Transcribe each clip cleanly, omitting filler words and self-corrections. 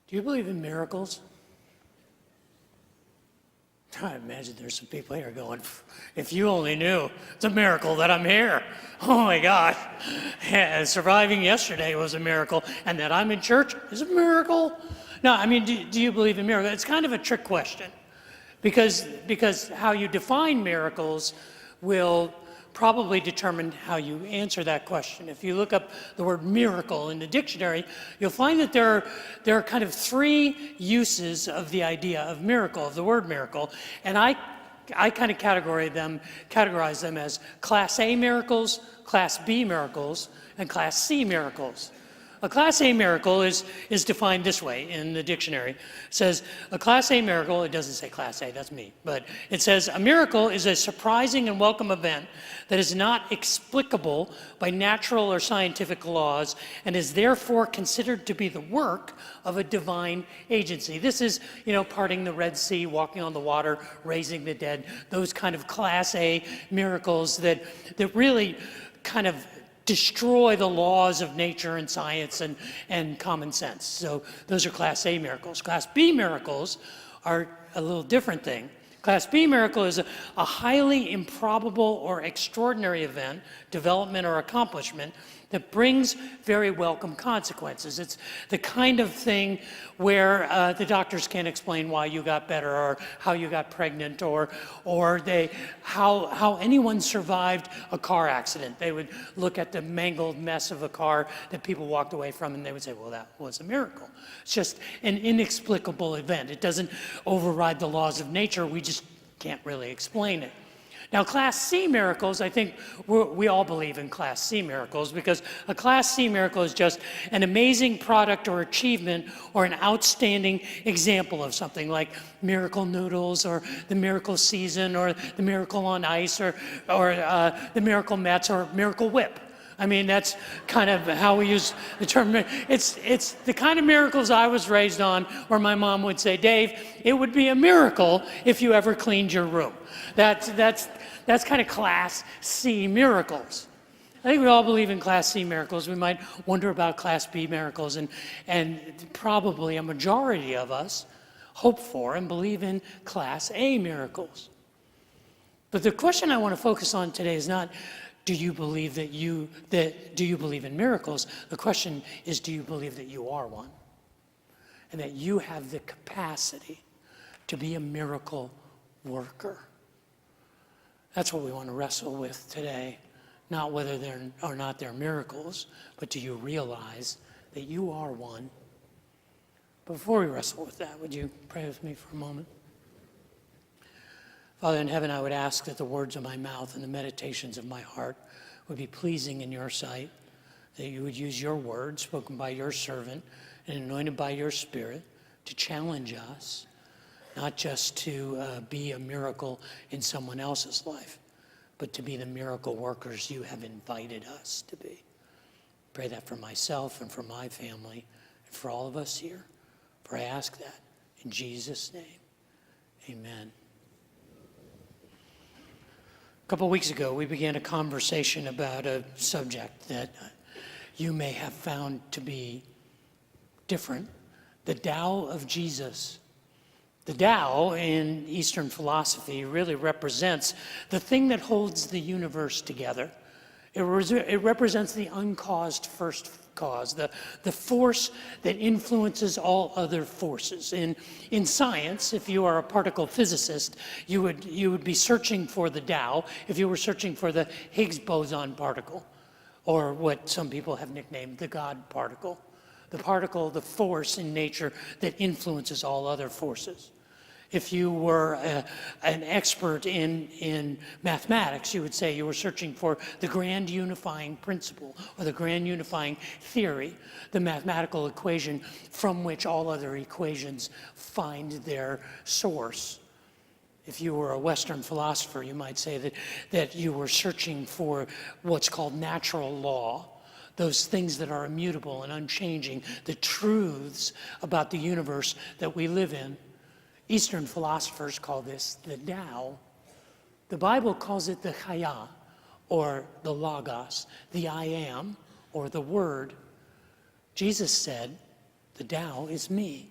Do you believe in miracles? I imagine there's some people here going, if you only knew, it's a miracle that I'm here. Oh my God. Yeah, surviving yesterday was a miracle, and that I'm in church is a miracle. No, I mean, do you believe in miracles? It's kind of a trick question because how you define miracles will probably determine how you answer that question. If you look up the word miracle in the dictionary, you'll find that there are kind of three uses of the idea of miracle, of the word miracle, and I kind of categorize them as Class A miracles, Class B miracles, and Class C miracles. A Class A miracle is defined this way in the dictionary. It says, a Class A miracle, it doesn't say Class A, that's me, but it says, a miracle is a surprising and welcome event that is not explicable by natural or scientific laws and is therefore considered to be the work of a divine agency. This is, parting the Red Sea, walking on the water, raising the dead, those kind of Class A miracles that really kind of destroy the laws of nature and science and common sense. So those are Class A miracles. Class B miracles are a little different thing. Class B miracle is a highly improbable or extraordinary event, development or accomplishment that brings very welcome consequences. It's the kind of thing where the doctors can't explain why you got better or how you got pregnant or how anyone survived a car accident. They would look at the mangled mess of a car that people walked away from and they would say, well, that was a miracle. It's just an inexplicable event. It doesn't override the laws of nature. We just can't really explain it. Now, Class C miracles, I think we all believe in Class C miracles because a Class C miracle is just an amazing product or achievement or an outstanding example of something like Miracle Noodles or the Miracle Season or the Miracle on Ice or the Miracle Mets or Miracle Whip. I mean, that's kind of how we use the term. It's the kind of miracles I was raised on where my mom would say, Dave, it would be a miracle if you ever cleaned your room. That's kind of Class C miracles. I think we all believe in Class C miracles. We might wonder about Class B miracles, and probably a majority of us hope for and believe in Class A miracles. But the question I want to focus on today is not, do you believe do you believe in miracles? The question is, do you believe that you are one? And that you have the capacity to be a miracle worker? That's what we want to wrestle with today. Not whether there or not they're miracles, but do you realize that you are one? Before we wrestle with that, would you pray with me for a moment? Father in heaven, I would ask that the words of my mouth and the meditations of my heart would be pleasing in your sight, that you would use your words spoken by your servant and anointed by your Spirit to challenge us, not just to be a miracle in someone else's life, but to be the miracle workers you have invited us to be. Pray that for myself and for my family and for all of us here. For I ask that in Jesus' name, amen. A couple weeks ago, we began a conversation about a subject that you may have found to be different, the Tao of Jesus. The Tao in Eastern philosophy really represents the thing that holds the universe together. It represents the uncaused first cause, the force that influences all other forces. In science, if you are a particle physicist, you would be searching for the Tao if you were searching for the Higgs boson particle, or what some people have nicknamed the God particle. The particle, the force in nature that influences all other forces. If you were an expert in mathematics, you would say you were searching for the grand unifying principle or the grand unifying theory, the mathematical equation from which all other equations find their source. If you were a Western philosopher, you might say that you were searching for what's called natural law, those things that are immutable and unchanging, the truths about the universe that we live in. Eastern philosophers call this the Tao. The Bible calls it the Chaya, or the Logos, the I am, or the Word. Jesus said, the Tao is me.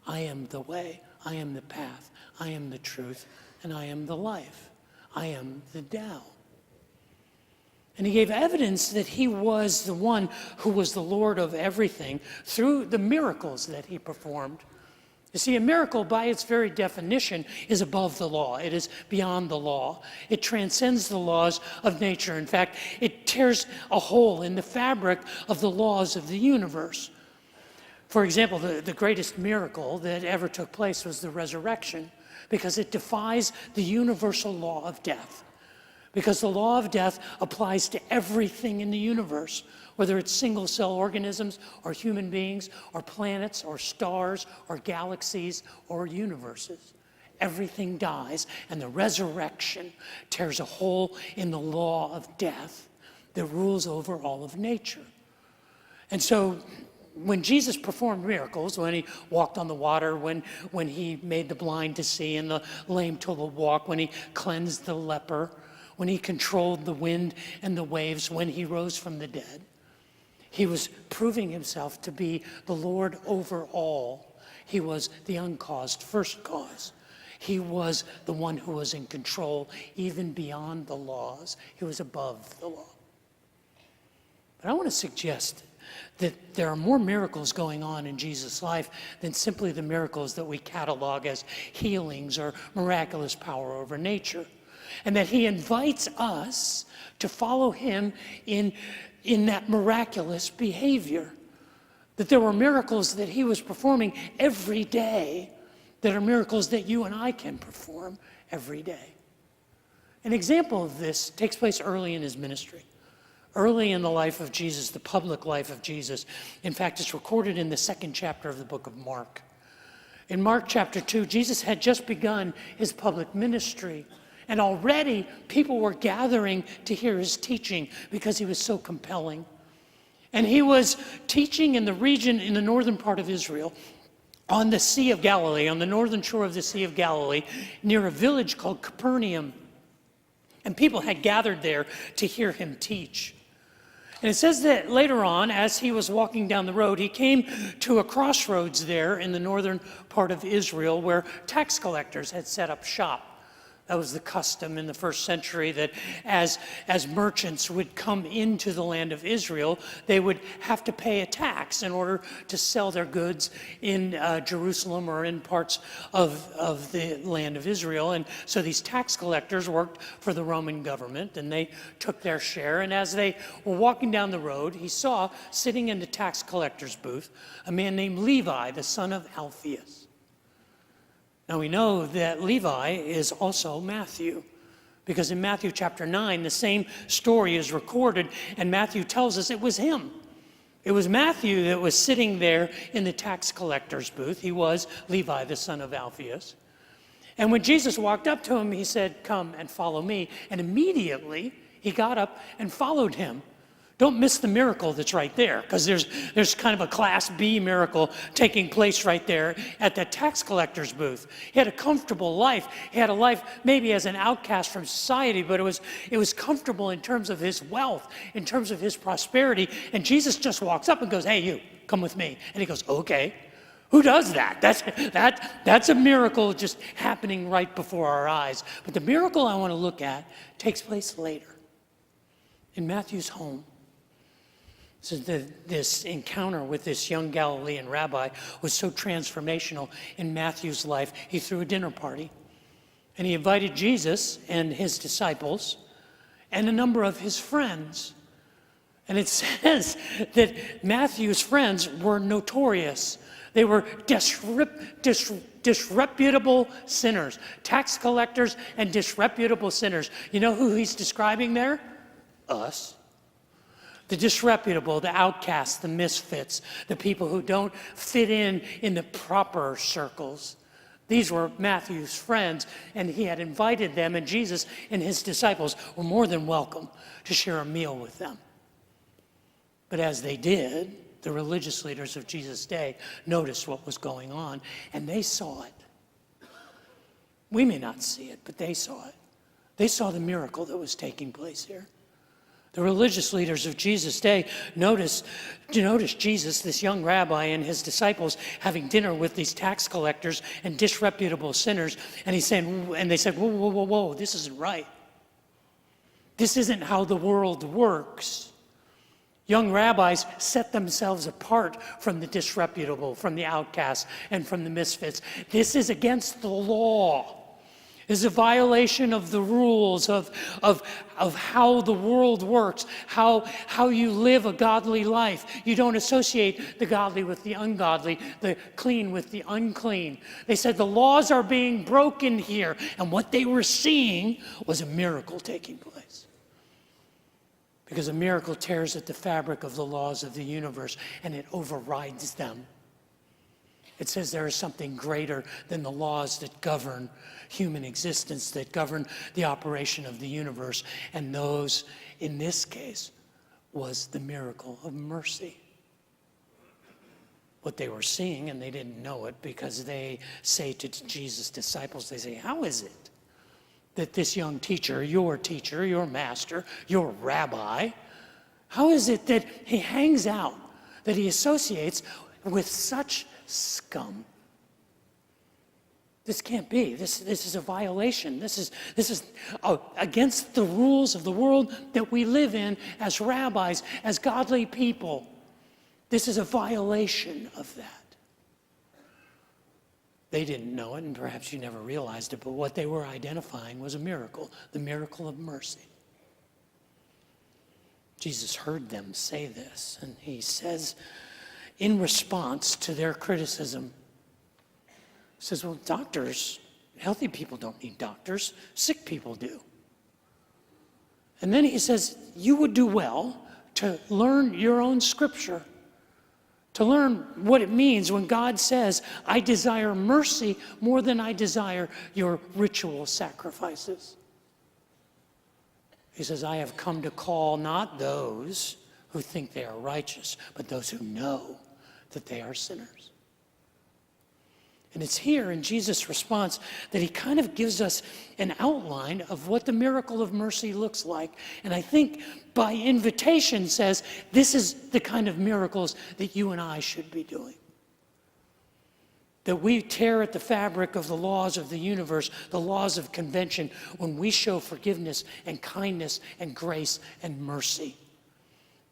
I am the way, I am the path, I am the truth, and I am the life. I am the Tao. And he gave evidence that he was the one who was the Lord of everything through the miracles that he performed. You see, a miracle, by its very definition, is above the law. It is beyond the law. It transcends the laws of nature. In fact, it tears a hole in the fabric of the laws of the universe. For example, the greatest miracle that ever took place was the resurrection, because it defies the universal law of death. Because the law of death applies to everything in the universe, whether it's single-cell organisms or human beings or planets or stars or galaxies or universes. Everything dies, and the resurrection tears a hole in the law of death that rules over all of nature. And so when Jesus performed miracles, when he walked on the water, when he made the blind to see and the lame to walk, when he cleansed the leper, when he controlled the wind and the waves, when he rose from the dead, he was proving himself to be the Lord over all. He was the uncaused first cause. He was the one who was in control even beyond the laws. He was above the law. But I want to suggest that there are more miracles going on in Jesus' life than simply the miracles that we catalog as healings or miraculous power over nature. And that he invites us to follow him in that miraculous behavior. That there were miracles that he was performing every day that are miracles that you and I can perform every day. An example of this takes place early in his ministry. Early in the life of Jesus, the public life of Jesus. In fact, it's recorded in the 2nd chapter of the book of Mark. In Mark chapter 2, Jesus had just begun his public ministry. And already people were gathering to hear his teaching because he was so compelling. And he was teaching in the region in the northern part of Israel, on the Sea of Galilee, on the northern shore of the Sea of Galilee, near a village called Capernaum. And people had gathered there to hear him teach. And it says that later on, as he was walking down the road, he came to a crossroads there in the northern part of Israel where tax collectors had set up shop. That was the custom in the first century, that as merchants would come into the land of Israel, they would have to pay a tax in order to sell their goods in Jerusalem or in parts of the land of Israel. And so these tax collectors worked for the Roman government, and they took their share. And as they were walking down the road, he saw, sitting in the tax collector's booth, a man named Levi, the son of Alphaeus. Now we know that Levi is also Matthew, because in Matthew chapter 9, the same story is recorded, and Matthew tells us it was him. It was Matthew that was sitting there in the tax collector's booth. He was Levi, the son of Alphaeus. And when Jesus walked up to him, he said, "Come and follow me." And immediately he got up and followed him. Don't miss the miracle that's right there, because there's kind of a Class B miracle taking place right there at the tax collector's booth. He had a comfortable life. He had a life maybe as an outcast from society, but it was comfortable in terms of his wealth, in terms of his prosperity. And Jesus just walks up and goes, "Hey, you, come with me." And he goes, "Okay." Who does that? That's a miracle just happening right before our eyes. But the miracle I want to look at takes place later in Matthew's home. So this encounter with this young Galilean rabbi was so transformational in Matthew's life. He threw a dinner party, and he invited Jesus and his disciples and a number of his friends. And it says that Matthew's friends were notorious. They were disreputable sinners, tax collectors and disreputable sinners. You know who he's describing there? Us. The disreputable, the outcasts, the misfits, the people who don't fit in the proper circles. These were Matthew's friends, and he had invited them, and Jesus and his disciples were more than welcome to share a meal with them. But as they did, the religious leaders of Jesus' day noticed what was going on, and they saw it. We may not see it, but they saw it. They saw the miracle that was taking place here. The religious leaders of Jesus' day noticed Jesus, this young rabbi, and his disciples having dinner with these tax collectors and disreputable sinners. And they said, whoa, whoa, whoa, whoa, this isn't right. This isn't how the world works. Young rabbis set themselves apart from the disreputable, from the outcasts, and from the misfits. This is against the law. Is a violation of the rules of how the world works, how you live a godly life. You don't associate the godly with the ungodly, the clean with the unclean. They said the laws are being broken here, and what they were seeing was a miracle taking place. Because a miracle tears at the fabric of the laws of the universe, and it overrides them. It says there is something greater than the laws that govern human existence, that govern the operation of the universe. And those, in this case, was the miracle of mercy. What they were seeing, and they didn't know it, because they say to Jesus' disciples, they say, how is it that this young teacher, your master, your rabbi, how is it that he hangs out, that he associates with such scum? This can't be. This is a violation. This is against the rules of the world that we live in as rabbis, as godly people. This is a violation of that. They didn't know it, and perhaps you never realized it, but what they were identifying was a miracle, the miracle of mercy. Jesus heard them say this, and he says, in response to their criticism, he says, well, doctors, healthy people don't need doctors, sick people do. And then he says, you would do well to learn your own scripture, to learn what it means when God says, I desire mercy more than I desire your ritual sacrifices. He says, I have come to call not those who think they are righteous, but those who know that they are sinners. And it's here in Jesus' response that he kind of gives us an outline of what the miracle of mercy looks like. And I think by invitation says, this is the kind of miracles that you and I should be doing. That we tear at the fabric of the laws of the universe, the laws of convention, when we show forgiveness and kindness and grace and mercy.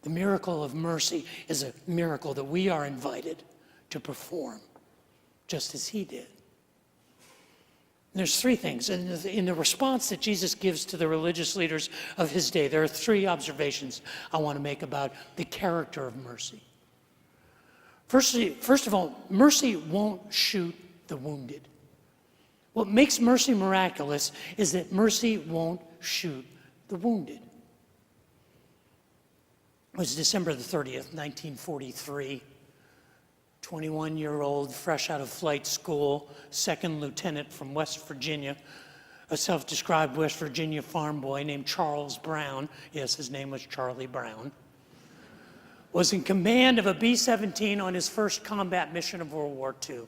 The miracle of mercy is a miracle that we are invited to perform, just as he did. And there's three things. In the response that Jesus gives to the religious leaders of his day, there are three observations I want to make about the character of mercy. First of all, mercy won't shoot the wounded. What makes mercy miraculous is that mercy won't shoot the wounded. It was December the 30th, 1943. 21-year-old, fresh out of flight school, second lieutenant from West Virginia, a self-described West Virginia farm boy named Charles Brown, yes, his name was Charlie Brown, was in command of a B-17 on his first combat mission of World War II.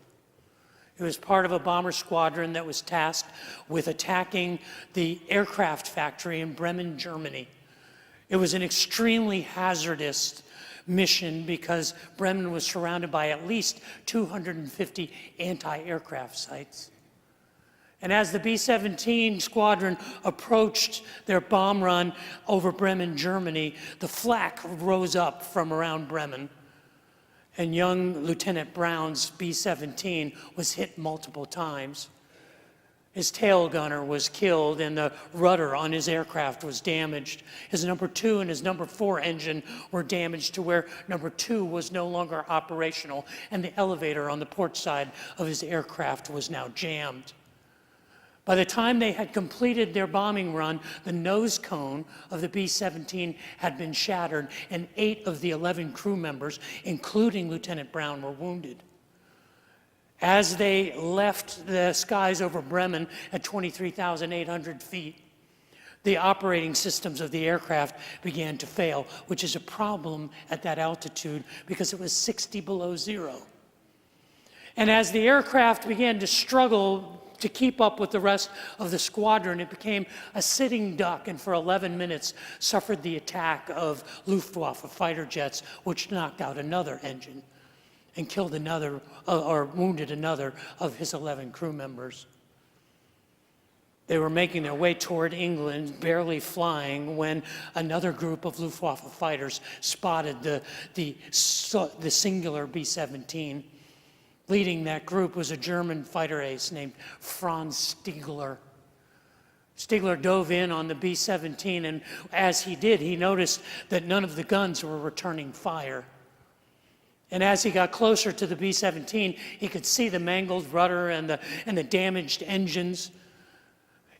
He was part of a bomber squadron that was tasked with attacking the aircraft factory in Bremen, Germany. It was an extremely hazardous mission because Bremen was surrounded by at least 250 anti-aircraft sites. And as the B-17 squadron approached their bomb run over Bremen, Germany, the flak rose up from around Bremen. And young Lieutenant Brown's B-17 was hit multiple times. His tail gunner was killed and the rudder on his aircraft was damaged. His number 2 and his number 4 engine were damaged to where number 2 was no longer operational and the elevator on the port side of his aircraft was now jammed. By the time they had completed their bombing run, the nose cone of the B-17 had been shattered and 8 of the 11 crew members, including Lieutenant Brown, were wounded. As they left the skies over Bremen at 23,800 feet, the operating systems of the aircraft began to fail, which is a problem at that altitude because it was 60 below zero. And as the aircraft began to struggle to keep up with the rest of the squadron. It became a sitting duck, and for 11 minutes suffered the attack of Luftwaffe fighter jets, which knocked out another engine and killed another, or wounded another of his 11 crew members. They were making their way toward England, barely flying, when another group of Luftwaffe fighters spotted the singular B-17. Leading that group was a German fighter ace named Franz Stigler. Stigler dove in on the B-17, and as he did, he noticed that none of the guns were returning fire. And as he got closer to the B-17, he could see the mangled rudder and the damaged engines.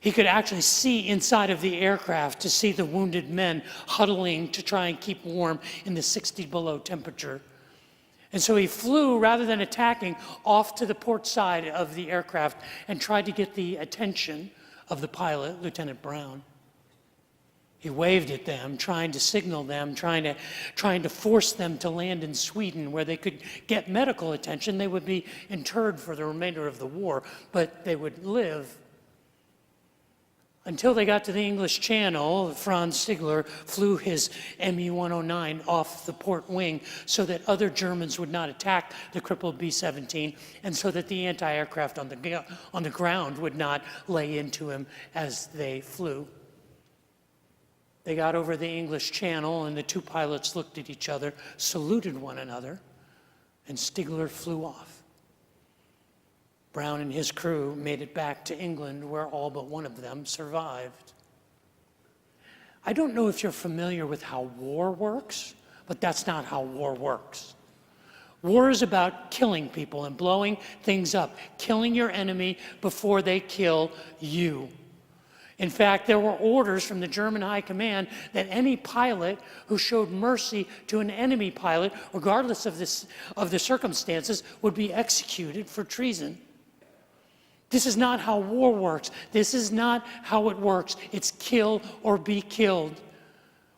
He could actually see inside of the aircraft to see the wounded men huddling to try and keep warm in the 60 below temperature. And so he flew, rather than attacking, off to the port side of the aircraft and tried to get the attention of the pilot, Lieutenant Brown. He waved at them, trying to signal them, trying to force them to land in Sweden where they could get medical attention. They would be interred for the remainder of the war, but they would live. Until they got to the English Channel, Franz Stigler flew his Me-109 off the port wing so that other Germans would not attack the crippled B-17, and so that the anti-aircraft on the ground would not lay into him as they flew. They got over the English Channel, and the two pilots looked at each other, saluted one another, and Stigler flew off. Brown and his crew made it back to England, where all but one of them survived. I don't know if you're familiar with how war works, but that's not how war works. War is about killing people and blowing things up, killing your enemy before they kill you. In fact, there were orders from the German High Command that any pilot who showed mercy to an enemy pilot, regardless of the circumstances, would be executed for treason. This is not how war works. This is not how it works. It's kill or be killed.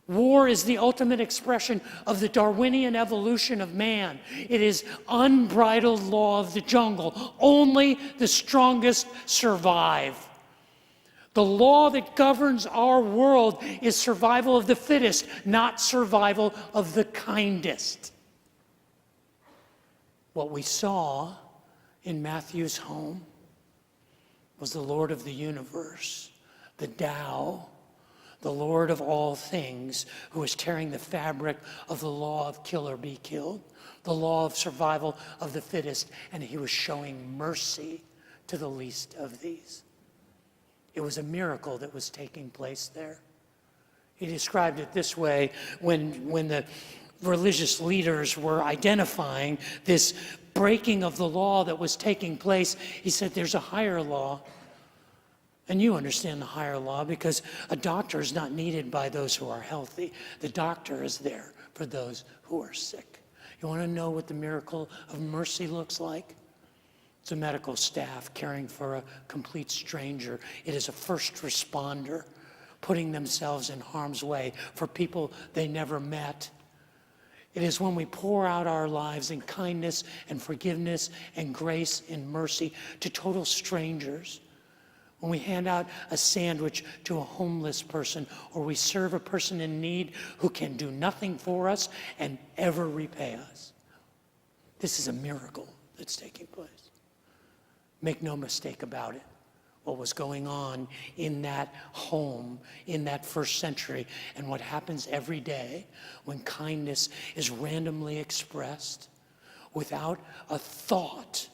War is the ultimate expression of the Darwinian evolution of man. It is unbridled law of the jungle. Only the strongest survive. The law that governs our world is survival of the fittest, not survival of the kindest. What we saw in Matthew's home was the Lord of the universe, the Tao, the Lord of all things, who was tearing the fabric of the law of kill or be killed, the law of survival of the fittest, and he was showing mercy to the least of these. It was a miracle that was taking place there. He described it this way when the religious leaders were identifying this breaking of the law that was taking place. He said, there's a higher law. And you understand the higher law because a doctor is not needed by those who are healthy. The doctor is there for those who are sick. You want to know what the miracle of mercy looks like? It's a medical staff caring for a complete stranger. It is a first responder putting themselves in harm's way for people they never met. It is when we pour out our lives in kindness and forgiveness and grace and mercy to total strangers. When we hand out a sandwich to a homeless person, or we serve a person in need who can do nothing for us and ever repay us. This is a miracle that's taking place. Make no mistake about it. What was going on in that home in that first century, and what happens every day when kindness is randomly expressed without a thought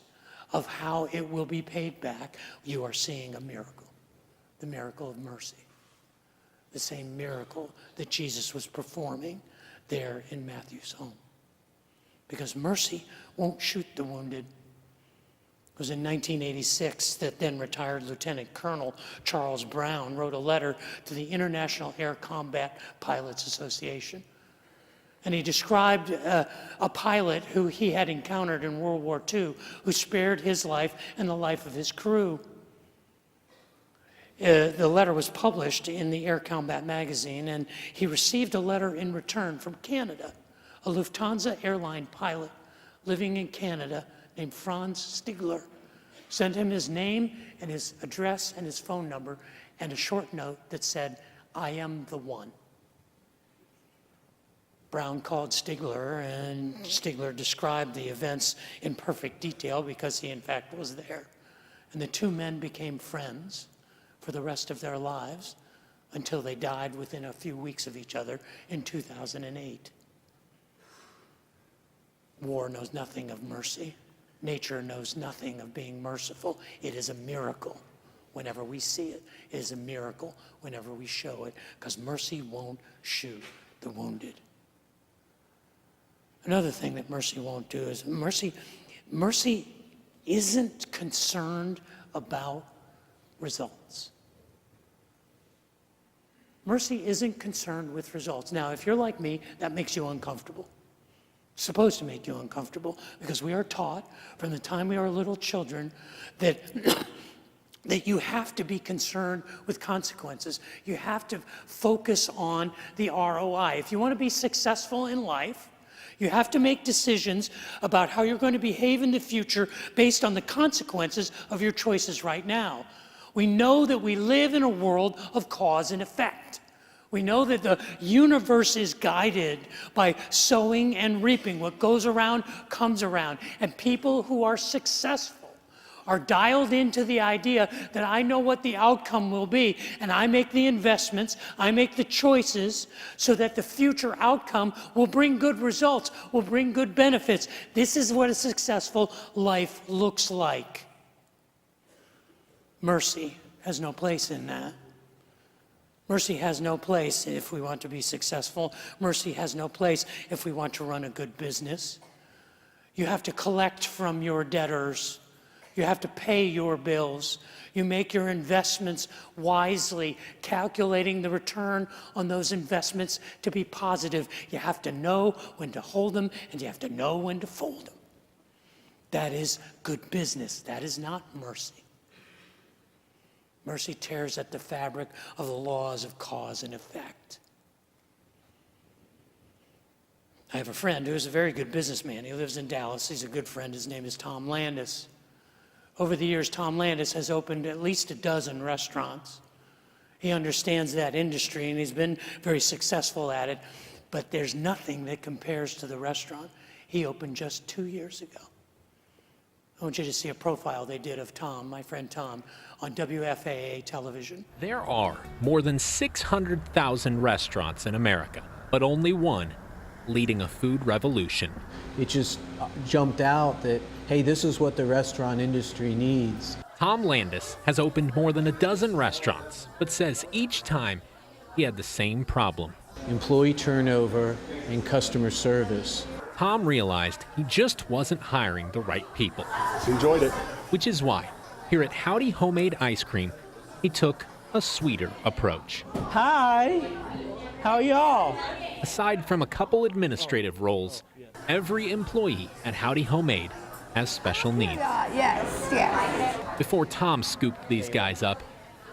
of how it will be paid back, you are seeing a miracle, the miracle of mercy, the same miracle that Jesus was performing there in Matthew's home. Because mercy won't shoot the wounded. It was in 1986 that then retired Lieutenant Colonel Charles Brown wrote a letter to the International Air Combat Pilots Association. And he described a pilot who he had encountered in World War II who spared his life and the life of his crew. The letter was published in the Air Combat magazine, and he received a letter in return from Canada, a Lufthansa airline pilot living in Canada named Franz Stigler. sent him his name and his address and his phone number and a short note that said, "I am the one." Brown called Stigler, and Stigler described the events in perfect detail because he in fact was there. And the two men became friends for the rest of their lives until they died within a few weeks of each other in 2008. War knows nothing of mercy. Nature knows nothing of being merciful. It is a miracle whenever we see it. It is a miracle whenever we show it, because mercy won't shoot the wounded. Another thing that mercy won't do is mercy isn't concerned about results. Mercy isn't concerned with results. Now, if you're like me, that makes you uncomfortable. It's supposed to make you uncomfortable because we are taught from the time we are little children that that you have to be concerned with consequences. You have to focus on the ROI. If you want to be successful in life, you have to make decisions about how you're going to behave in the future based on the consequences of your choices right now. We know that we live in a world of cause and effect. We know that the universe is guided by sowing and reaping. What goes around comes around. And people who are successful are dialed into the idea that I know what the outcome will be, and I make the investments, I make the choices so that the future outcome will bring good results, will bring good benefits. This is what a successful life looks like. Mercy has no place in that. Mercy has no place if we want to be successful. Mercy has no place if we want to run a good business. You have to collect from your debtors. You have to pay your bills. You make your investments wisely, calculating the return on those investments to be positive. You have to know when to hold them, and you have to know when to fold them. That is good business. That is not mercy. Mercy tears at the fabric of the laws of cause and effect. I have a friend who's a very good businessman. He lives in Dallas. He's a good friend. His name is Tom Landis. Over the years, Tom Landis has opened at least a dozen restaurants. He understands that industry, and he's been very successful at it, but there's nothing that compares to the restaurant he opened just 2 years ago. I want you to see a profile they did of Tom, my friend Tom, on WFAA television. There are more than 600,000 restaurants in America, but only one leading a food revolution. It just jumped out that, hey, this is what the restaurant industry needs. Tom Landis has opened more than a dozen restaurants, but says each time he had the same problem. Employee turnover and customer service. Tom realized he just wasn't hiring the right people. Enjoyed it. Which is why, here at Howdy Homemade Ice Cream, he took a sweeter approach. Hi, how are y'all? Aside from a couple administrative roles, every employee at Howdy Homemade has special needs. Yes. Before Tom scooped these guys up,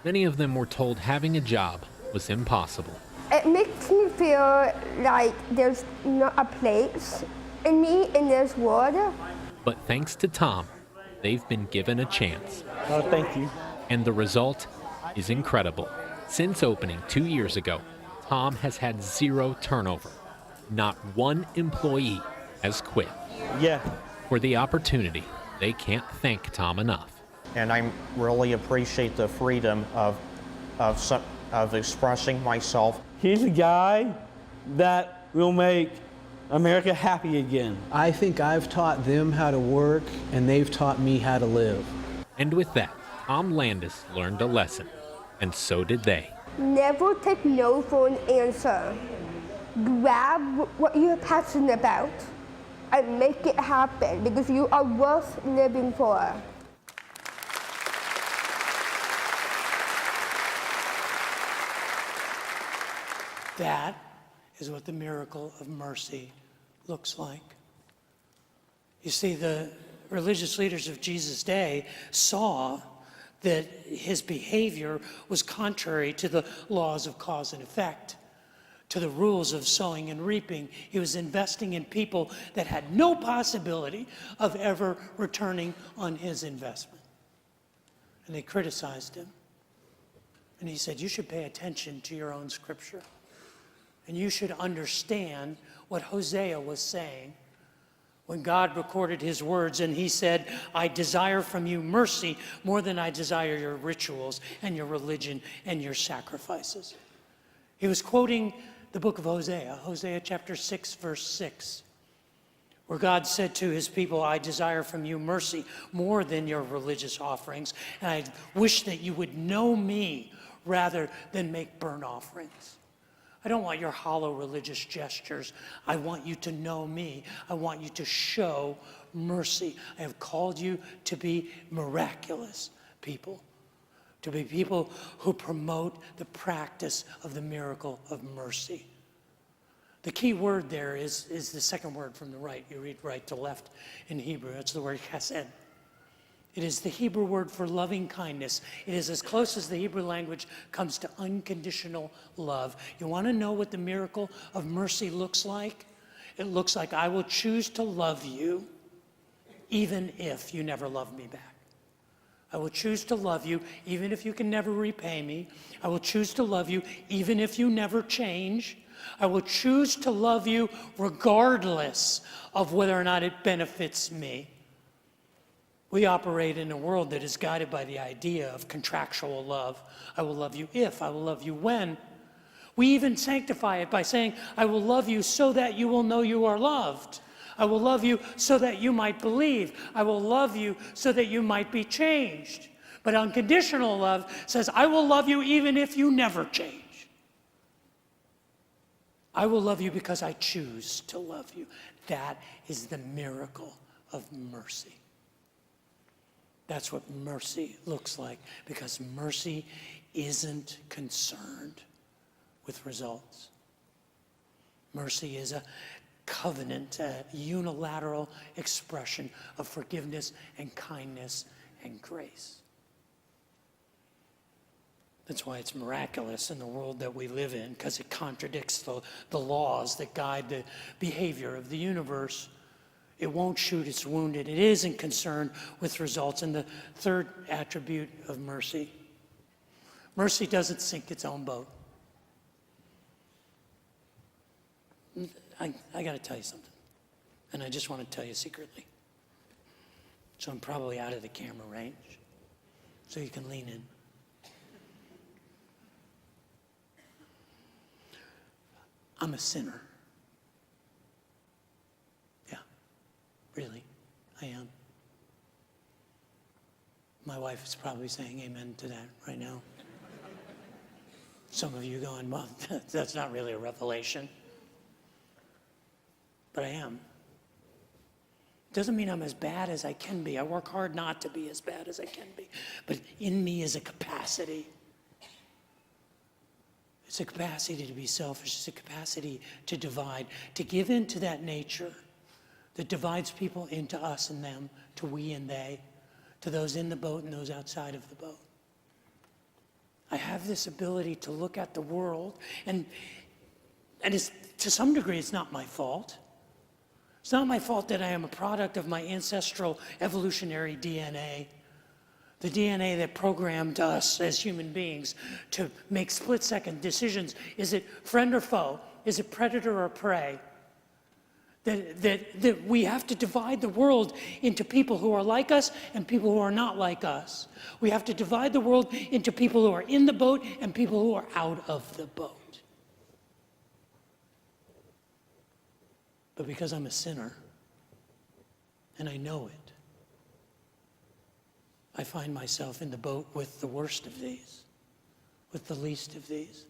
many of them were told having a job was impossible. It makes me feel like there's not a place in me in this world. But thanks to Tom, they've been given a chance. Oh, thank you. And the result is incredible. Since opening 2 years ago, Tom has had zero turnover. Not one employee has quit. Yeah. For the opportunity, they can't thank Tom enough. And I really appreciate the freedom of expressing myself. He's a guy that will make America happy again. I think I've taught them how to work, and they've taught me how to live. And with that, Tom Landis learned a lesson, and so did they. Never take no for an answer. Grab what you're passionate about and make it happen because you are worth living for. That is what the miracle of mercy looks like. You see, the religious leaders of Jesus' day saw that his behavior was contrary to the laws of cause and effect, to the rules of sowing and reaping. He was investing in people that had no possibility of ever returning on his investment. And they criticized him. And he said, you should pay attention to your own scripture. And you should understand what Hosea was saying when God recorded his words and he said, I desire from you mercy more than I desire your rituals and your religion and your sacrifices. He was quoting the book of Hosea, Hosea chapter 6, verse 6, where God said to his people, I desire from you mercy more than your religious offerings, and I wish that you would know me rather than make burnt offerings. I don't want your hollow religious gestures. I want you to know me. I want you to show mercy. I have called you to be miraculous people, to be people who promote the practice of the miracle of mercy. The key word there is the second word from the right. You read right to left in Hebrew. It's the word chesed. It is the Hebrew word for loving kindness. It is as close as the Hebrew language comes to unconditional love. You want to know what the miracle of mercy looks like? It looks like I will choose to love you even if you never love me back. I will choose to love you even if you can never repay me. I will choose to love you even if you never change. I will choose to love you regardless of whether or not it benefits me. We operate in a world that is guided by the idea of contractual love. I will love you if, I will love you when. We even sanctify it by saying, I will love you so that you will know you are loved. I will love you so that you might believe. I will love you so that you might be changed. But unconditional love says, I will love you even if you never change. I will love you because I choose to love you. That is the miracle of mercy. That's what mercy looks like, because mercy isn't concerned with results. Mercy is a covenant, a unilateral expression of forgiveness and kindness and grace. That's why it's miraculous in the world that we live in, because it contradicts the laws that guide the behavior of the universe. It won't shoot its wounded. It isn't concerned with results. And the third attribute of mercy, mercy doesn't sink its own boat. I got to tell you something, and I just want to tell you secretly. So I'm probably out of the camera range, so you can lean in. I'm a sinner. Yeah, really, I am. My wife is probably saying amen to that right now. Some of you going, well, that's not really a revelation. But I am. Doesn't mean I'm as bad as I can be. I work hard not to be as bad as I can be. But in me is a capacity. It's a capacity to be selfish. It's a capacity to divide, to give in to that nature that divides people into us and them, to we and they, to those in the boat and those outside of the boat. I have this ability to look at the world, and it's, to some degree, it's not my fault. It's not my fault that I am a product of my ancestral evolutionary DNA, the DNA that programmed us as human beings to make split-second decisions. Is it friend or foe? Is it predator or prey? That we have to divide the world into people who are like us and people who are not like us. We have to divide the world into people who are in the boat and people who are out of the boat. But because I'm a sinner, and I know it, I find myself in the boat with the worst of these, with the least of these.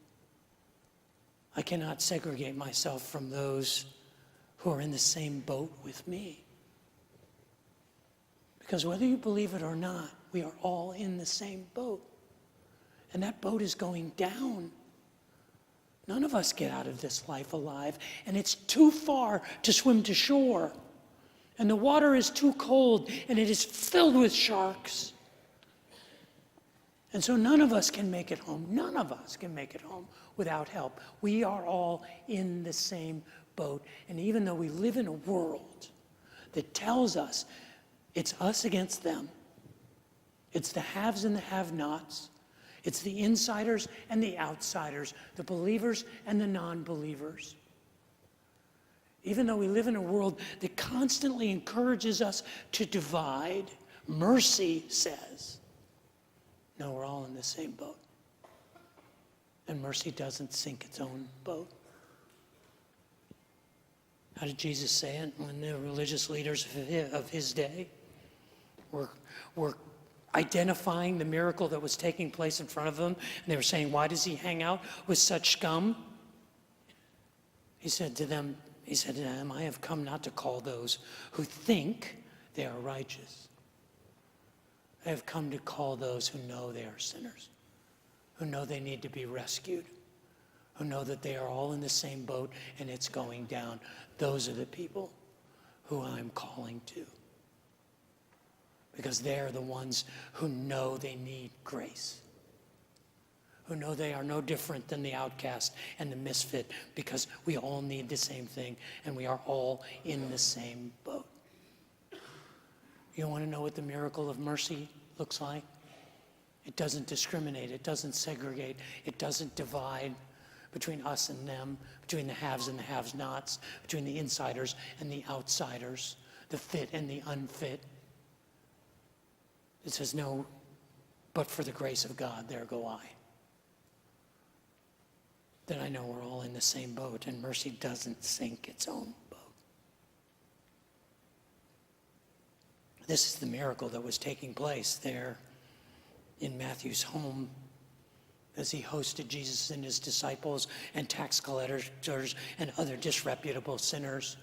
I cannot segregate myself from those who are in the same boat with me. Because whether you believe it or not, we are all in the same boat. And that boat is going down. None of us get out of this life alive, and it's too far to swim to shore. And the water is too cold, and it is filled with sharks. And so none of us can make it home. None of us can make it home without help. We are all in the same boat. And even though we live in a world that tells us it's us against them, It's the haves and the have-nots. It's the insiders and the outsiders, the believers and the non-believers. Even though we live in a world that constantly encourages us to divide, mercy says, no, we're all in the same boat. And mercy doesn't sink its own boat. How did Jesus say it when the religious leaders of his day were identifying the miracle that was taking place in front of them? And they were saying, why does he hang out with such scum? He said to them, I have come not to call those who think they are righteous. I have come to call those who know they are sinners, who know they need to be rescued, who know that they are all in the same boat and it's going down. Those are the people who I'm calling to. Because they're the ones who know they need grace, who know they are no different than the outcast and the misfit, because we all need the same thing and we are all in the same boat. You want to know what the miracle of mercy looks like? It doesn't discriminate, it doesn't segregate, it doesn't divide between us and them, between the haves and the have-nots, between the insiders and the outsiders, the fit and the unfit. It says, no, but for the grace of God, there go I. Then I know we're all in the same boat, and mercy doesn't sink its own boat. This is the miracle that was taking place there in Matthew's home as he hosted Jesus and his disciples and tax collectors and other disreputable sinners.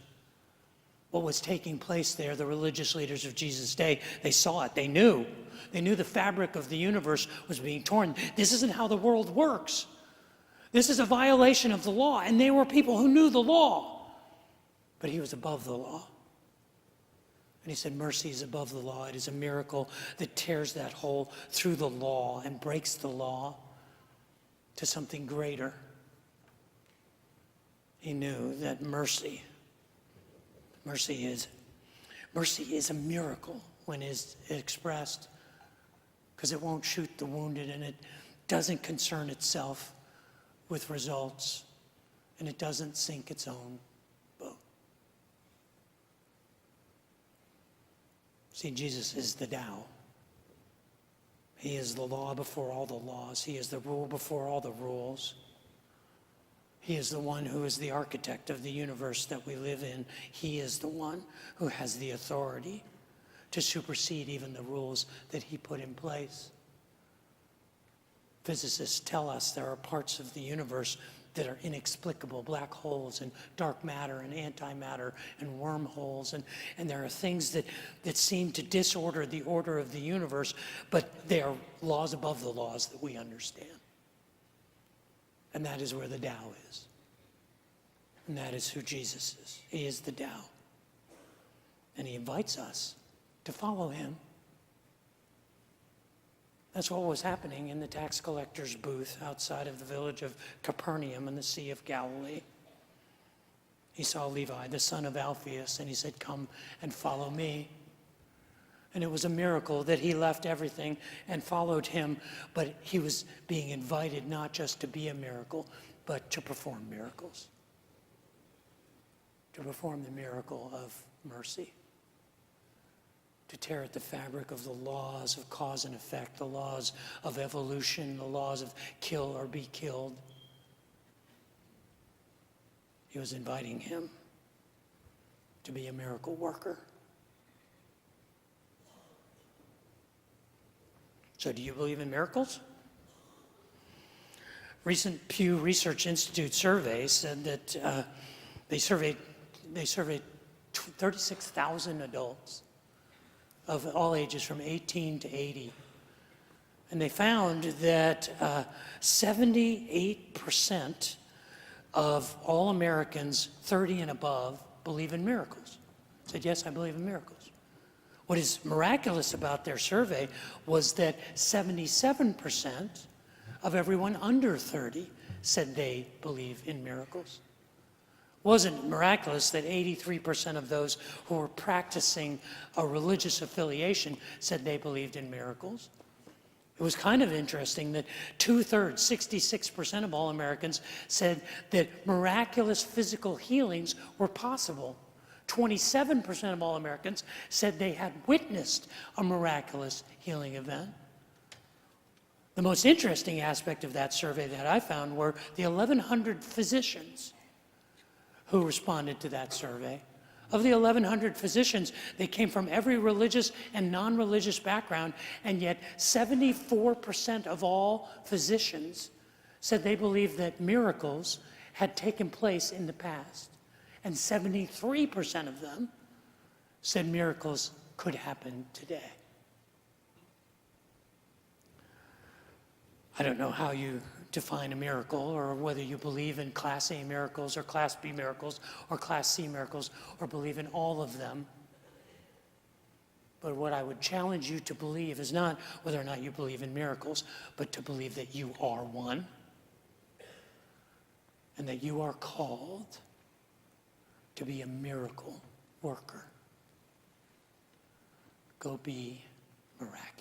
What was taking place there, the religious leaders of Jesus' day, they saw it, they knew. They knew the fabric of the universe was being torn. This isn't how the world works. This is a violation of the law, and they were people who knew the law. But he was above the law. And he said, mercy is above the law. It is a miracle that tears that hole through the law and breaks the law to something greater. He knew that mercy is a miracle when it's expressed, because it won't shoot the wounded, and it doesn't concern itself with results, and it doesn't sink its own boat. See, Jesus is the Tao. He is the law before all the laws. He is the rule before all the rules. He is the one who is the architect of the universe that we live in. He is the one who has the authority to supersede even the rules that he put in place. Physicists tell us there are parts of the universe that are inexplicable, black holes and dark matter and antimatter and wormholes. And there are things that seem to disorder the order of the universe, but they are laws above the laws that we understand. And that is where the Tao is. And that is who Jesus is. He is the Tao. And he invites us to follow him. That's what was happening in the tax collector's booth outside of the village of Capernaum in the Sea of Galilee. He saw Levi, the son of Alphaeus, and he said, come and follow me. And it was a miracle that he left everything and followed him, but he was being invited not just to be a miracle, but to perform miracles. To perform the miracle of mercy. To tear at the fabric of the laws of cause and effect, the laws of evolution, the laws of kill or be killed. He was inviting him to be a miracle worker. So do you believe in miracles? Recent Pew Research Institute survey said that they surveyed 36,000 adults of all ages from 18 to 80. And they found that 78% of all Americans 30 and above believe in miracles. Said, yes, I believe in miracles. What is miraculous about their survey was that 77% of everyone under 30 said they believe in miracles. Wasn't miraculous that 83% of those who were practicing a religious affiliation said they believed in miracles. It was kind of interesting that 2/3, 66% of all Americans said that miraculous physical healings were possible. 27% of all Americans said they had witnessed a miraculous healing event. The most interesting aspect of that survey that I found were the 1,100 physicians who responded to that survey. Of the 1,100 physicians, they came from every religious and non-religious background, and yet 74% of all physicians said they believed that miracles had taken place in the past. And 73% of them said miracles could happen today. I don't know how you define a miracle, or whether you believe in Class A miracles or Class B miracles or Class C miracles, or believe in all of them. But what I would challenge you to believe is not whether or not you believe in miracles, but to believe that you are one, and that you are called to be a miracle worker. Go be miraculous.